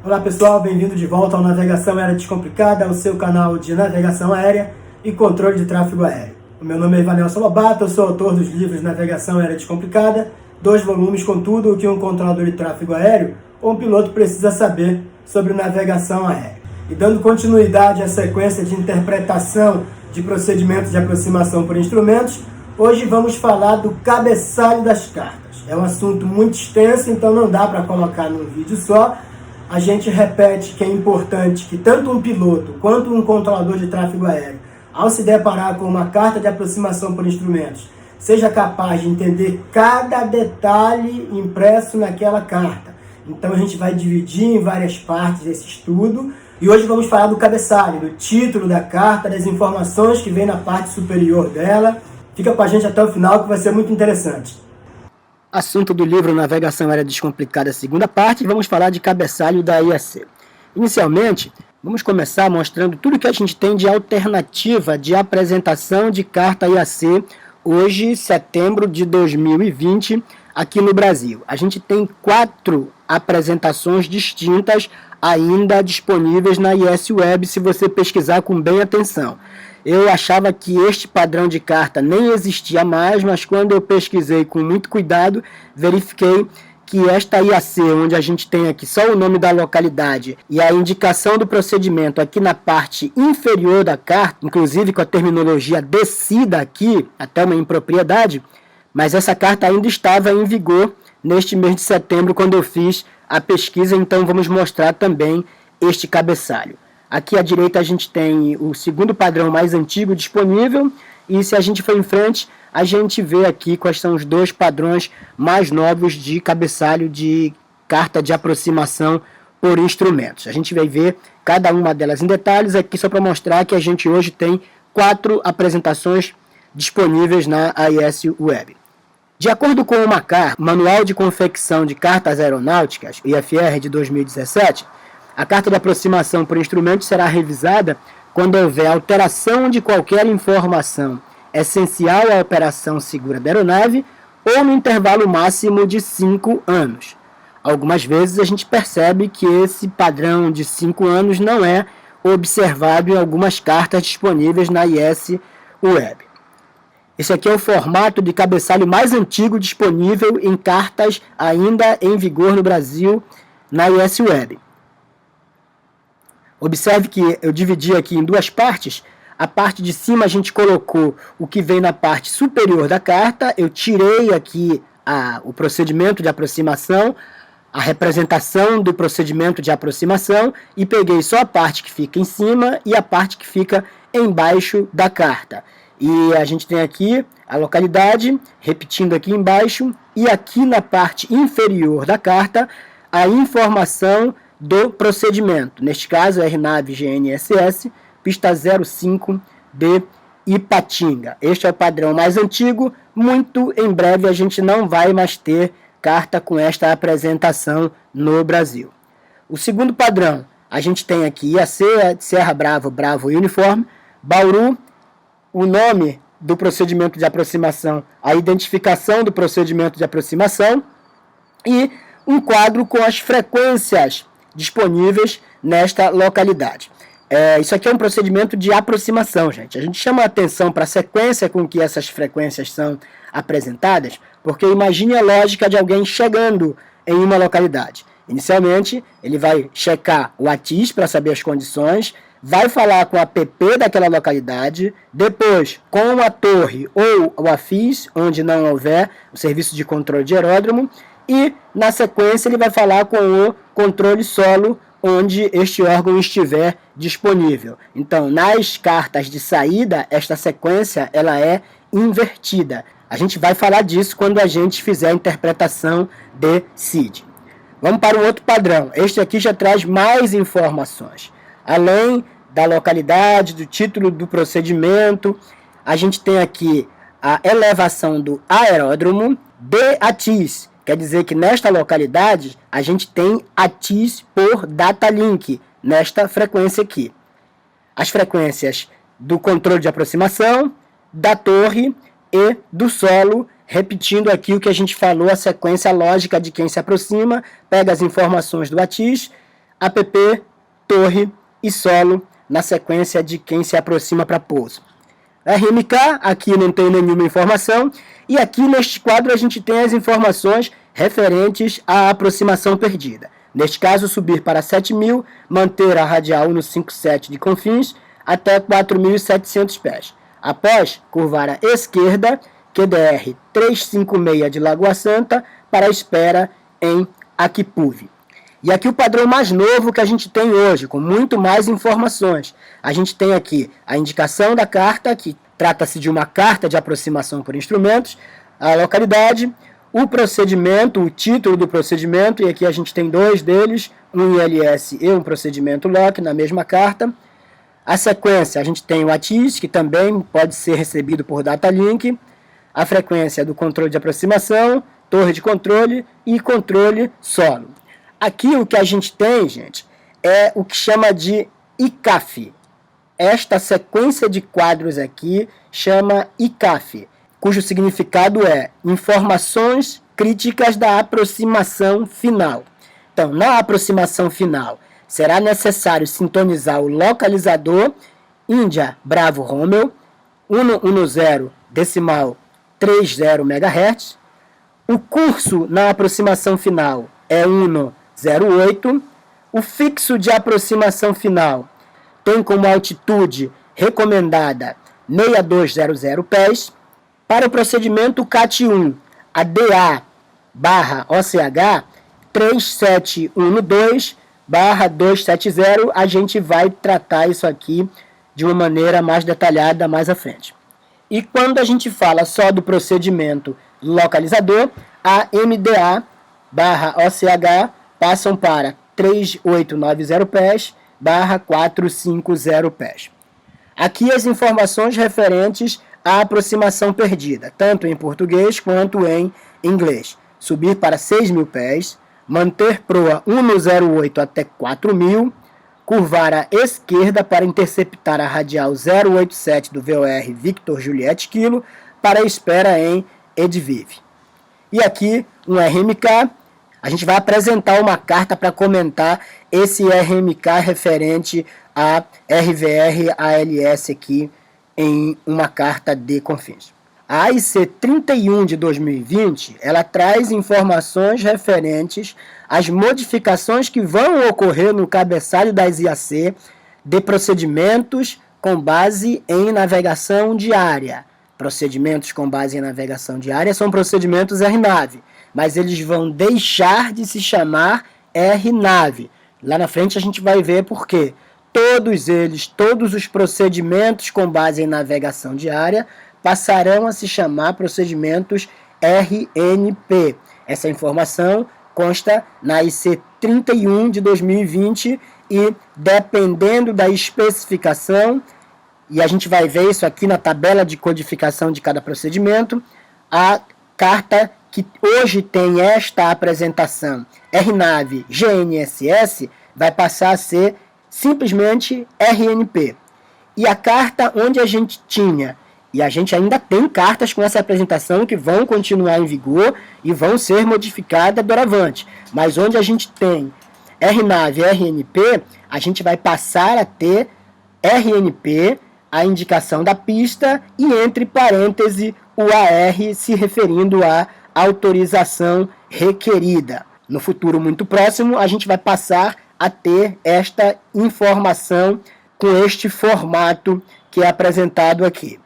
Olá pessoal, bem-vindo de volta ao Navegação Aérea Descomplicada, o seu canal de navegação aérea e controle de tráfego aéreo. O meu nome é Ivanelson Lobato, eu sou autor dos livros Navegação Aérea Descomplicada, 2 volumes com tudo o que um controlador de tráfego aéreo ou um piloto precisa saber sobre navegação aérea. E dando continuidade à sequência de interpretação de procedimentos de aproximação por instrumentos, hoje vamos falar do cabeçalho das cartas. É um assunto muito extenso, então não dá para colocar num vídeo só. A gente repete que é importante que tanto um piloto quanto um controlador de tráfego aéreo, ao se deparar com uma carta de aproximação por instrumentos, seja capaz de entender cada detalhe impresso naquela carta. Então a gente vai dividir em várias partes esse estudo e hoje vamos falar do cabeçalho, do título da carta, das informações que vem na parte superior dela. Fica com a gente até o final que vai ser muito interessante. Assunto do livro Navegação Aérea Descomplicada, segunda parte, vamos falar de cabeçalho da IAC. Inicialmente, vamos começar mostrando tudo que a gente tem de alternativa de apresentação de carta IAC hoje, setembro de 2020, aqui no Brasil. A gente tem 4 apresentações distintas ainda disponíveis na IS Web, se você pesquisar com bem atenção. Eu achava que este padrão de carta nem existia mais, mas quando eu pesquisei com muito cuidado, verifiquei que esta IAC, onde a gente tem aqui só o nome da localidade e a indicação do procedimento aqui na parte inferior da carta, inclusive com a terminologia descida aqui, até uma impropriedade, mas essa carta ainda estava em vigor neste mês de setembro, quando eu fiz a pesquisa, então vamos mostrar também este cabeçalho. Aqui à direita a gente tem o segundo padrão mais antigo disponível e se a gente for em frente, a gente vê aqui quais são os 2 padrões mais novos de cabeçalho de carta de aproximação por instrumentos. A gente vai ver cada uma delas em detalhes aqui só para mostrar que a gente hoje tem 4 apresentações disponíveis na AIS Web. De acordo com o MACAR, Manual de Confecção de Cartas Aeronáuticas, IFR de 2017, a carta de aproximação por instrumento será revisada quando houver alteração de qualquer informação essencial à operação segura da aeronave ou no intervalo máximo de 5 anos. Algumas vezes a gente percebe que esse padrão de 5 anos não é observado em algumas cartas disponíveis na IS Web. Esse aqui é o formato de cabeçalho mais antigo disponível em cartas ainda em vigor no Brasil na IS Web. Observe que eu dividi aqui em 2 partes. A parte de cima a gente colocou o que vem na parte superior da carta. Eu tirei aqui o procedimento de aproximação, a representação do procedimento de aproximação e peguei só a parte que fica em cima e a parte que fica embaixo da carta. E a gente tem aqui a localidade, repetindo aqui embaixo, e aqui na parte inferior da carta a informação do procedimento, neste caso RNAV GNSS, pista 05 de Ipatinga. Este é o padrão mais antigo, muito em breve a gente não vai mais ter carta com esta apresentação no Brasil. O segundo padrão, a gente tem aqui IAC, Serra Bravo, Bravo Uniforme, Bauru, o nome do procedimento de aproximação, a identificação do procedimento de aproximação e um quadro com as frequências disponíveis nesta localidade. Isso aqui é um procedimento de aproximação, gente. A gente chama a atenção para a sequência com que essas frequências são apresentadas, porque imagine a lógica de alguém chegando em uma localidade. Inicialmente, ele vai checar o ATIS para saber as condições, vai falar com a PP daquela localidade, depois com a torre ou o AFIS, onde não houver o serviço de controle de aeródromo, e na sequência ele vai falar com o controle solo, onde este órgão estiver disponível. Então, nas cartas de saída, esta sequência ela é invertida. A gente vai falar disso quando a gente fizer a interpretação de SID. Vamos para um outro padrão. Este aqui já traz mais informações. Além da localidade, do título do procedimento, a gente tem aqui a elevação do aeródromo de ATIS. Quer dizer que nesta localidade a gente tem ATIS por data link, nesta frequência aqui. As frequências do controle de aproximação, da torre e do solo, repetindo aqui o que a gente falou, a sequência lógica de quem se aproxima, pega as informações do ATIS, app, torre e solo na sequência de quem se aproxima para pouso. RMK, aqui não tem nenhuma informação, e aqui neste quadro a gente tem as informações referentes à aproximação perdida. Neste caso, subir para 7.000, manter a radial no 57 de Confins até 4.700 pés. Após, curvar à esquerda, QDR 356 de Lagoa Santa, para a espera em Akipuve. E aqui o padrão mais novo que a gente tem hoje, com muito mais informações. A gente tem aqui a indicação da carta, que trata-se de uma carta de aproximação por instrumentos, a localidade, o procedimento, o título do procedimento, e aqui a gente tem dois deles, um ILS e um procedimento LOC na mesma carta. A sequência, a gente tem o ATIS, que também pode ser recebido por data link, a frequência do controle de aproximação, torre de controle e controle solo. Aqui o que a gente tem, gente, é o que chama de ICAF. Esta sequência de quadros aqui chama ICAF, cujo significado é informações críticas da aproximação final. Então, na aproximação final, será necessário sintonizar o localizador Índia Bravo Romeo 110,30 MHz. O curso na aproximação final é 108. O fixo de aproximação final tem como altitude recomendada 6200 pés. Para o procedimento CAT-1, a DA/OCH 3712/270, a gente vai tratar isso aqui de uma maneira mais detalhada mais à frente. E quando a gente fala só do procedimento localizador, a MDA/OCH passam para 3890 pés/450 pés. Aqui as informações referentes à aproximação perdida, tanto em português quanto em inglês. Subir para 6.000 pés, manter proa 108 até 4.000, curvar à esquerda para interceptar a radial 087 do VOR Victor Juliette Kilo para a espera em Edvive. E aqui um RMK, a gente vai apresentar uma carta para comentar esse RMK referente a RVR ALS aqui em uma carta de Confins. A AIC 31 de 2020, ela traz informações referentes às modificações que vão ocorrer no cabeçalho das IAC de procedimentos com base em navegação diária. Procedimentos com base em navegação diária são procedimentos RNAV, mas eles vão deixar de se chamar RNAV. Lá na frente a gente vai ver por quê. Todos os procedimentos com base em navegação diária passarão a se chamar procedimentos RNP. Essa informação consta na IC 31 de 2020 e, dependendo da especificação, e a gente vai ver isso aqui na tabela de codificação de cada procedimento, a carta que hoje tem esta apresentação RNAV GNSS vai passar a ser simplesmente RNP. E a carta onde a gente tinha, e a gente ainda tem cartas com essa apresentação que vão continuar em vigor e vão ser modificadas doravante, mas onde a gente tem RNAV e RNP, a gente vai passar a ter RNP, a indicação da pista, e entre parênteses o AR se referindo à autorização requerida. No futuro muito próximo, a gente vai passar a ter esta informação com este formato que é apresentado aqui.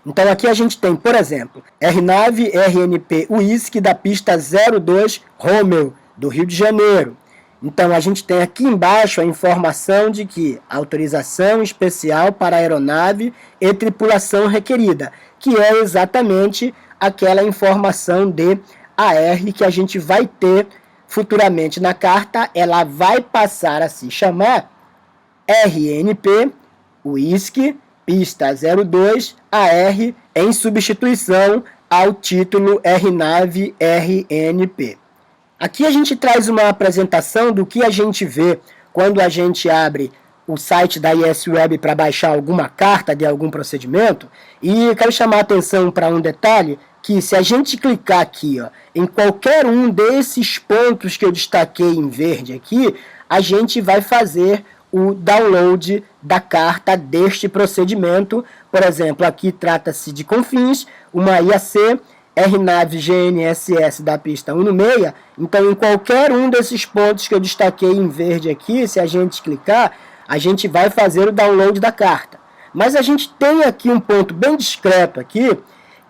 Então aqui a gente tem, por exemplo, RNAV RNP Whisky da pista 02 Romeo, do Rio de Janeiro. Então a gente tem aqui embaixo a informação de que autorização especial para aeronave e tripulação requerida, que é exatamente aquela informação de AR que a gente vai ter futuramente na carta. Ela vai passar a se chamar RNP Whisky pista 02 AR em substituição ao título RNAV RNP. Aqui a gente traz uma apresentação do que a gente vê quando a gente abre o site da ISWeb para baixar alguma carta de algum procedimento, e eu quero chamar a atenção para um detalhe, que se a gente clicar aqui, ó, em qualquer um desses pontos que eu destaquei em verde aqui, a gente vai fazer o download da carta deste procedimento. Por exemplo, aqui trata-se de confins, uma IAC, RNAV GNSS da pista 1/6, então em qualquer um desses pontos que eu destaquei em verde aqui, se a gente clicar, a gente vai fazer o download da carta. Mas a gente tem aqui um ponto bem discreto aqui,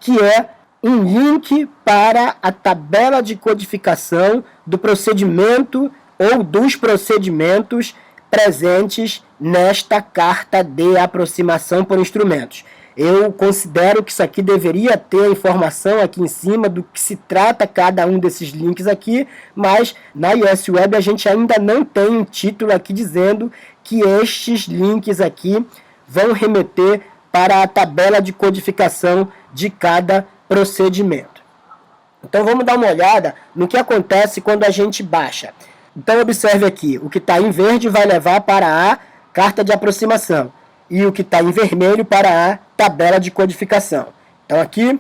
que é um link para a tabela de codificação do procedimento ou dos procedimentos presentes nesta carta de aproximação por instrumentos. Eu considero que isso aqui deveria ter a informação aqui em cima do que se trata cada um desses links aqui, mas na iOS Web a gente ainda não tem um título aqui dizendo que estes links aqui vão remeter para a tabela de codificação de cada procedimento. Então vamos dar uma olhada no que acontece quando a gente baixa. Então observe aqui, o que está em verde vai levar para a carta de aproximação e o que está em vermelho para a tabela de codificação. Então aqui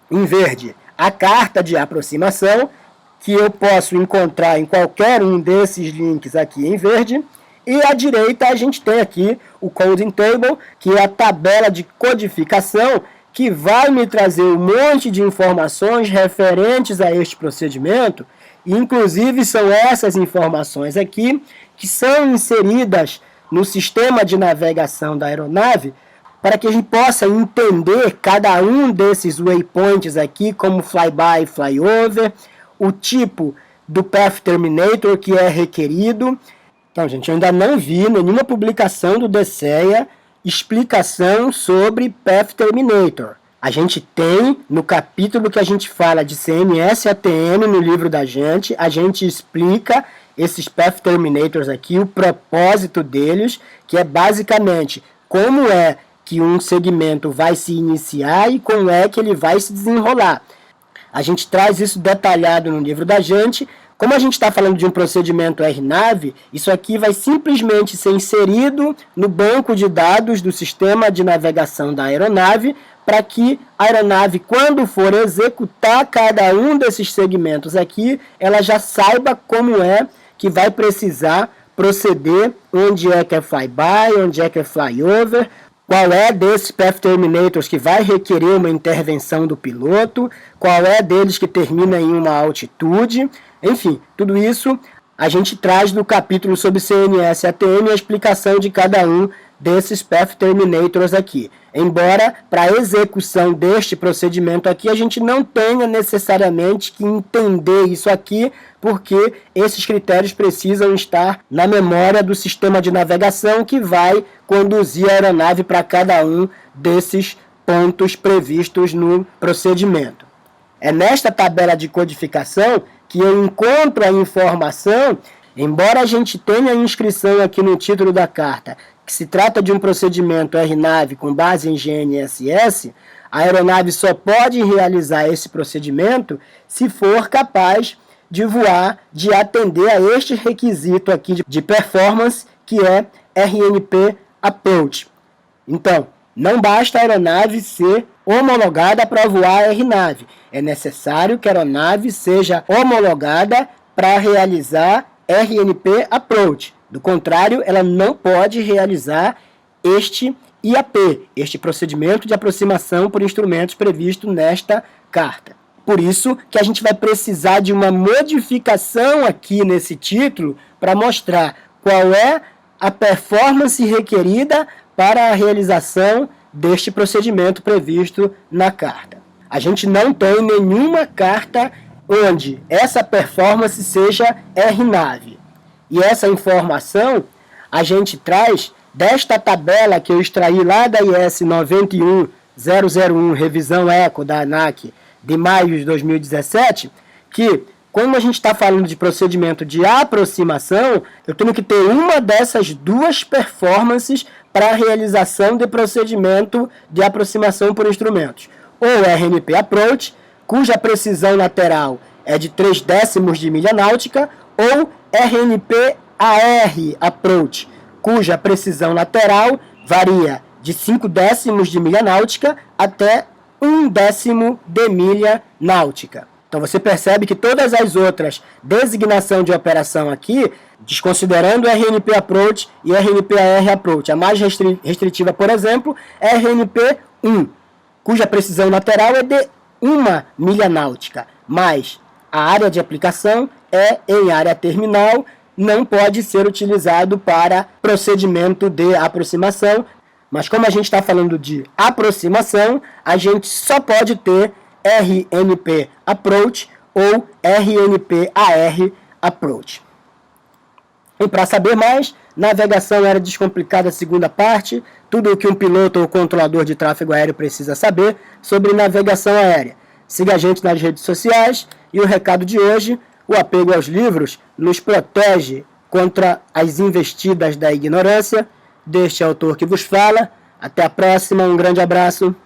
em verde a carta de aproximação, que eu posso encontrar em qualquer um desses links aqui em verde, e à direita a gente tem aqui o Coding Table, que é a tabela de codificação que vai me trazer um monte de informações referentes a este procedimento. Inclusive são essas informações aqui que são inseridas no sistema de navegação da aeronave para que a gente possa entender cada um desses waypoints aqui, como flyby e flyover, o tipo do Path Terminator que é requerido. Então, gente, eu ainda não vi nenhuma publicação do DCEA explicação sobre Path Terminator. A gente tem, no capítulo que a gente fala de CMS ATM no livro da gente, a gente explica esses Path Terminators aqui, o propósito deles, que é basicamente como é que um segmento vai se iniciar e como é que ele vai se desenrolar. A gente traz isso detalhado no livro da gente. Como a gente está falando de um procedimento RNAV, isso aqui vai simplesmente ser inserido no banco de dados do sistema de navegação da aeronave, para que a aeronave, quando for executar cada um desses segmentos aqui, ela já saiba como é que vai precisar proceder, onde é que é flyby, onde é que é flyover, qual é desses Path Terminators que vai requerer uma intervenção do piloto, qual é deles que termina em uma altitude. Enfim, tudo isso a gente traz no capítulo sobre CNS ATM a explicação de cada um desses Path Terminators aqui. Embora, para a execução deste procedimento aqui, a gente não tenha necessariamente que entender isso aqui, porque esses critérios precisam estar na memória do sistema de navegação que vai conduzir a aeronave para cada um desses pontos previstos no procedimento. É nesta tabela de codificação que eu encontro a informação, embora a gente tenha a inscrição aqui no título da carta, que se trata de um procedimento RNAV com base em GNSS, a aeronave só pode realizar esse procedimento se for capaz de voar, de atender a este requisito aqui de performance, que é RNP Approach. Então, não basta a aeronave ser homologada para voar RNAV. É necessário que a aeronave seja homologada para realizar RNP Approach. Do contrário, ela não pode realizar este IAP, este procedimento de aproximação por instrumentos previsto nesta carta. Por isso que a gente vai precisar de uma modificação aqui nesse título para mostrar qual é a performance requerida para a realização deste procedimento previsto na carta. A gente não tem nenhuma carta onde essa performance seja RNAV. E essa informação a gente traz desta tabela que eu extraí lá da IS 91001, revisão ECO da ANAC de maio de 2017, que quando a gente está falando de procedimento de aproximação, eu tenho que ter uma dessas duas performances para a realização de procedimento de aproximação por instrumentos. Ou RNP Approach, cuja precisão lateral é de 0,3 de milha náutica, ou RNP AR Approach, cuja precisão lateral varia de 0,5 de milha náutica até 1/10 de milha náutica. Então você percebe que todas as outras designação de operação aqui, desconsiderando o RNP Approach e RNP-AR Approach, a mais restritiva, por exemplo, é RNP-1, cuja precisão lateral é de 1 milha náutica, mas a área de aplicação é em área terminal, não pode ser utilizado para procedimento de aproximação, mas como a gente está falando de aproximação, a gente só pode ter RNP Approach ou RNP-AR Approach. E para saber mais, navegação aérea descomplicada, segunda parte, tudo o que um piloto ou controlador de tráfego aéreo precisa saber sobre navegação aérea. Siga a gente nas redes sociais e o recado de hoje, o apego aos livros nos protege contra as investidas da ignorância. Deste autor que vos fala. Até a próxima, um grande abraço.